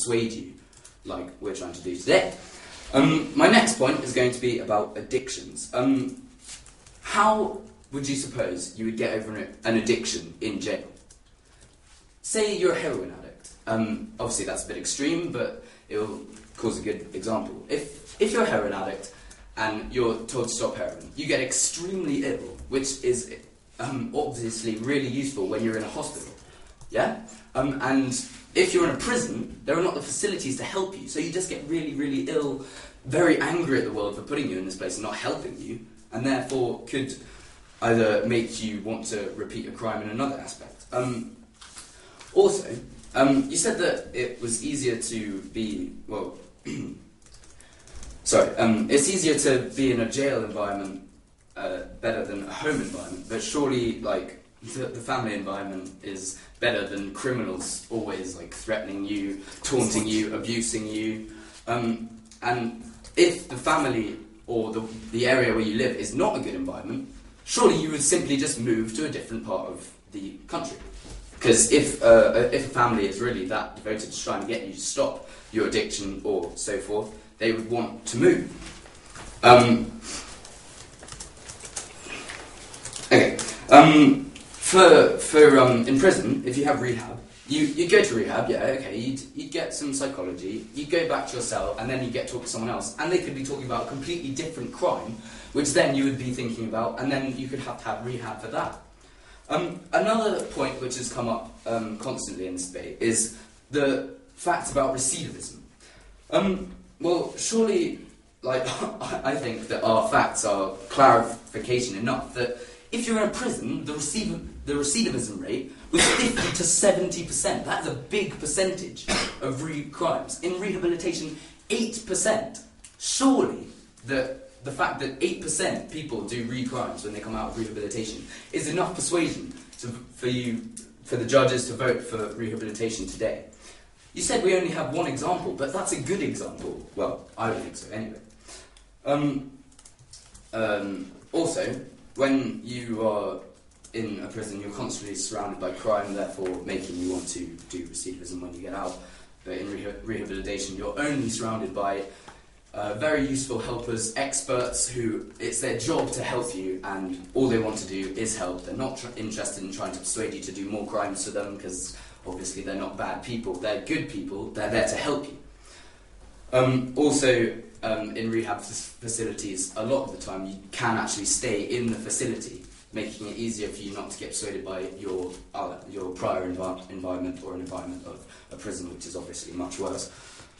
persuade you, like we're trying to do today. My next point is going to be about addictions. How would you suppose you would get over an addiction in jail? Say you're a heroin addict. Obviously that's a bit extreme, but it will cause a good example. If you're a heroin addict and you're told to stop heroin, you get extremely ill, which is obviously really useful when you're in a hospital. Yeah? And if you're in a prison, there are not the facilities to help you, so you just get really, really ill, very angry at the world for putting you in this place and not helping you, and therefore could either make you want to repeat a crime in another aspect. Also, you said that it was easier to be, well, sorry, it's easier to be in a jail environment better than a home environment, but surely, like, the family environment is better than criminals always, like, threatening you, taunting you, abusing you, and if the family or the area where you live is not a good environment, surely you would simply just move to a different part of the country. Because if a family is really that devoted to trying to get you to stop your addiction or so forth, they would want to move. Okay. In prison, if you have rehab, you go to rehab, yeah, okay, you'd get some psychology, you'd go back to your cell, and then you'd get to talk to someone else, and they could be talking about a completely different crime, which then you would be thinking about, and then you could have to have rehab for that. Another point which has come up constantly in this debate is the fact about recidivism. Well, surely, like, I think that our facts are clarification enough that if you're in a prison, the recidivism rate was 50 to 70%. That's a big percentage of crimes. In rehabilitation, 8%. Surely, the fact that 8% people do crimes when they come out of rehabilitation is enough persuasion for the judges to vote for rehabilitation today. You said we only have one example, but that's a good example. Well, I would think so anyway. Also, when you are in a prison, you're constantly surrounded by crime, therefore making you want to do recidivism when you get out. But in rehabilitation, you're only surrounded by very useful helpers, experts who it's their job to help you, and all they want to do is help. They're not interested in trying to persuade you to do more crimes to them, because obviously they're not bad people, they're good people, they're there to help you. Also, in rehab facilities, a lot of the time you can actually stay in the facility, making it easier for you not to get persuaded by your prior environment or an environment of a prison, which is obviously much worse.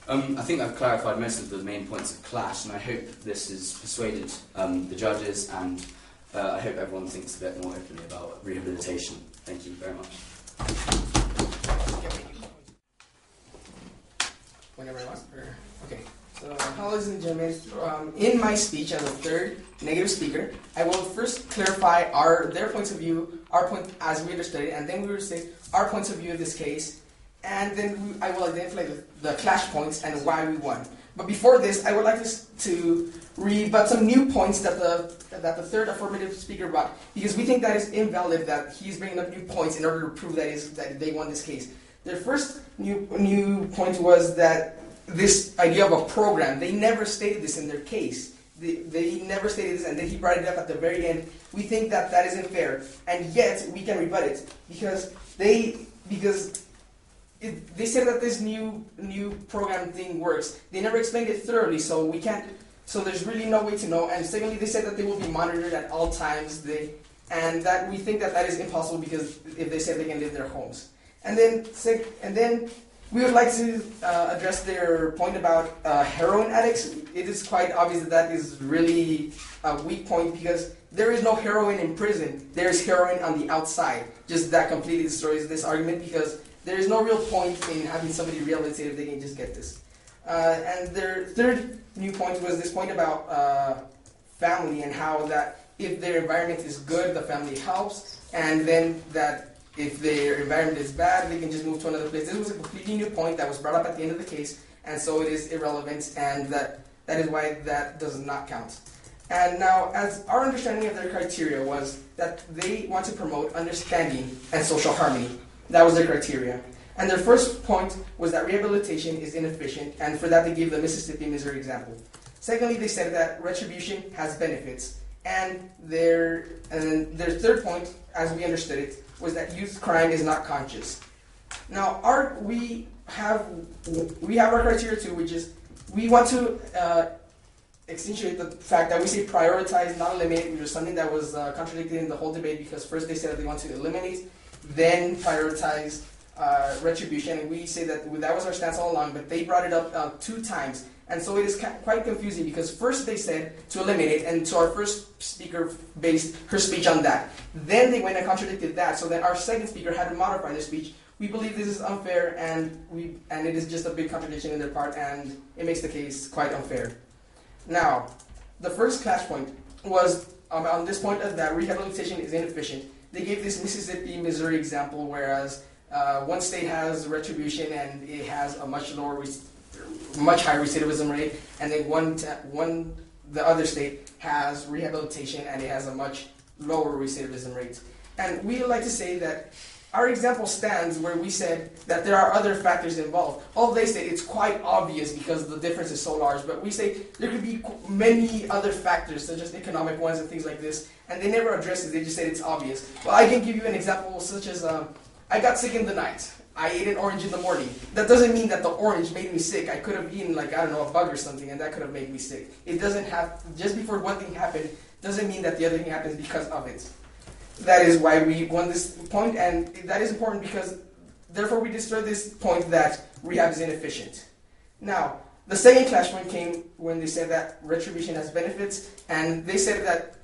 I think I've clarified most of the main points of clash, and I hope this has persuaded the judges, and I hope everyone thinks a bit more openly about rehabilitation. Thank you very much. Whenever I want. Okay. So, hello, ladies and gentlemen. In my speech as a third negative speaker, I will first clarify their points of view, our point as we understood it, and then we will say our points of view in this case, and then I will identify the clash points and why we won. But before this, I would like to rebut some new points that the third affirmative speaker brought, because we think that is invalid that he's bringing up new points in order to prove that they won this case. Their first new point was that this idea of a program, they never stated this in their case. They never stated this, and then he brought it up at the very end. We think that isn't fair, and yet we can rebut it because they said that this new program thing works. They never explained it thoroughly, so we can't. So there's really no way to know. And secondly, they said that they will be monitored at all times. And that we think that is impossible because if they say they can leave their homes. And then we would like to address their point about heroin addicts. It is quite obvious that is really a weak point because there is no heroin in prison. There is heroin on the outside. Just that completely destroys this argument because there is no real point in having somebody rehabilitated if they can just get this. And their third new point was this point about family and how that if their environment is good, the family helps, and then that if their environment is bad, they can just move to another place. This was a completely new point that was brought up at the end of the case, and so it is irrelevant, and that is why that does not count. And now, as our understanding of their criteria was that they want to promote understanding and social harmony. That was their criteria. And their first point was that rehabilitation is inefficient, and for that they gave the Mississippi, Missouri example. Secondly, they said that retribution has benefits, and their third point, as we understood it, was that youth crime is not conscious. Now, we have our criteria too, which is we want to accentuate the fact that we say prioritize, not eliminate, which was something that was contradicted in the whole debate, because first they said that they want to eliminate, then prioritize retribution, and we say that was our stance all along, but they brought it up 2 times. And so it is quite confusing, because first they said to eliminate, and so our first speaker based her speech on that. Then they went and contradicted that, so then our second speaker had to modify their speech. We believe this is unfair, and it is just a big contradiction in their part, and it makes the case quite unfair. Now, the first clash point was on this point of that rehabilitation is inefficient. They gave this Mississippi, Missouri example, whereas one state has retribution and it has a much higher recidivism rate, and then the other state has rehabilitation and it has a much lower recidivism rate. And we like to say that our example stands where we said that there are other factors involved. Although they say it's quite obvious because the difference is so large, but we say there could be many other factors, such as economic ones and things like this, and they never address it, they just said it's obvious. Well, I can give you an example such as, I got sick in the night. I ate an orange in the morning. That doesn't mean that the orange made me sick. I could have eaten, a bug or something, and that could have made me sick. It doesn't have, just before one thing happened, doesn't mean that the other thing happens because of it. That is why we won this point, and that is important because, therefore, we destroy this point that rehab is inefficient. Now, the second clash point came when they said that retribution has benefits, and they said that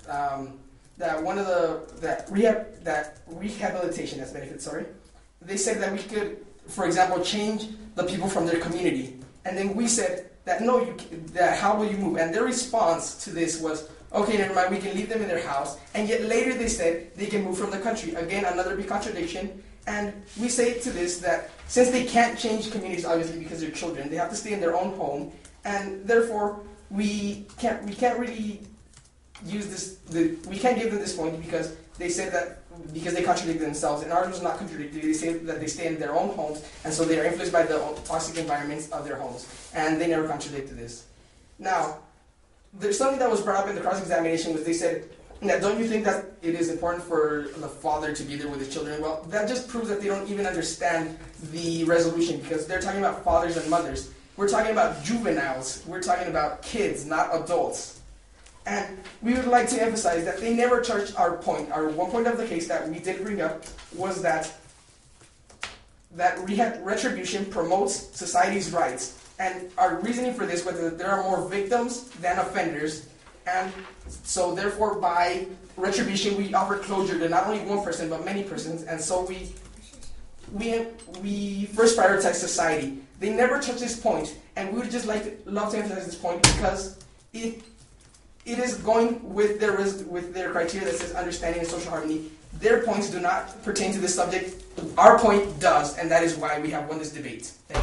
rehabilitation has benefits. They said that we could, for example, change the people from their community, and then we said that no, how will you move? And their response to this was, okay, never mind, we can leave them in their house, and yet later they said they can move from the country. Again, another big contradiction, and we say to this that since they can't change communities, obviously, because they're children, they have to stay in their own home, and therefore we can't really use this, we can't give them this point because they said that, because they contradict themselves, and ours was not contradictory. They say that they stay in their own homes, and so they are influenced by the toxic environments of their homes, and they never contradicted this. Now, there's something that was brought up in the cross-examination was they said, now, don't you think that it is important for the father to be there with his children? Well, that just proves that they don't even understand the resolution, because they're talking about fathers and mothers. We're talking about juveniles. We're talking about kids, not adults. And we would like to emphasize that they never touched our point. Our one point of the case that we did bring up was that retribution promotes society's rights. And our reasoning for this was that there are more victims than offenders, and so therefore by retribution we offer closure to not only one person but many persons, and so we first prioritize society. They never touch this point, and we would just love to emphasize this point because it is going with their criteria that says understanding and social harmony. Their points do not pertain to this subject. Our point does, and that is why we have won this debate. Thank you.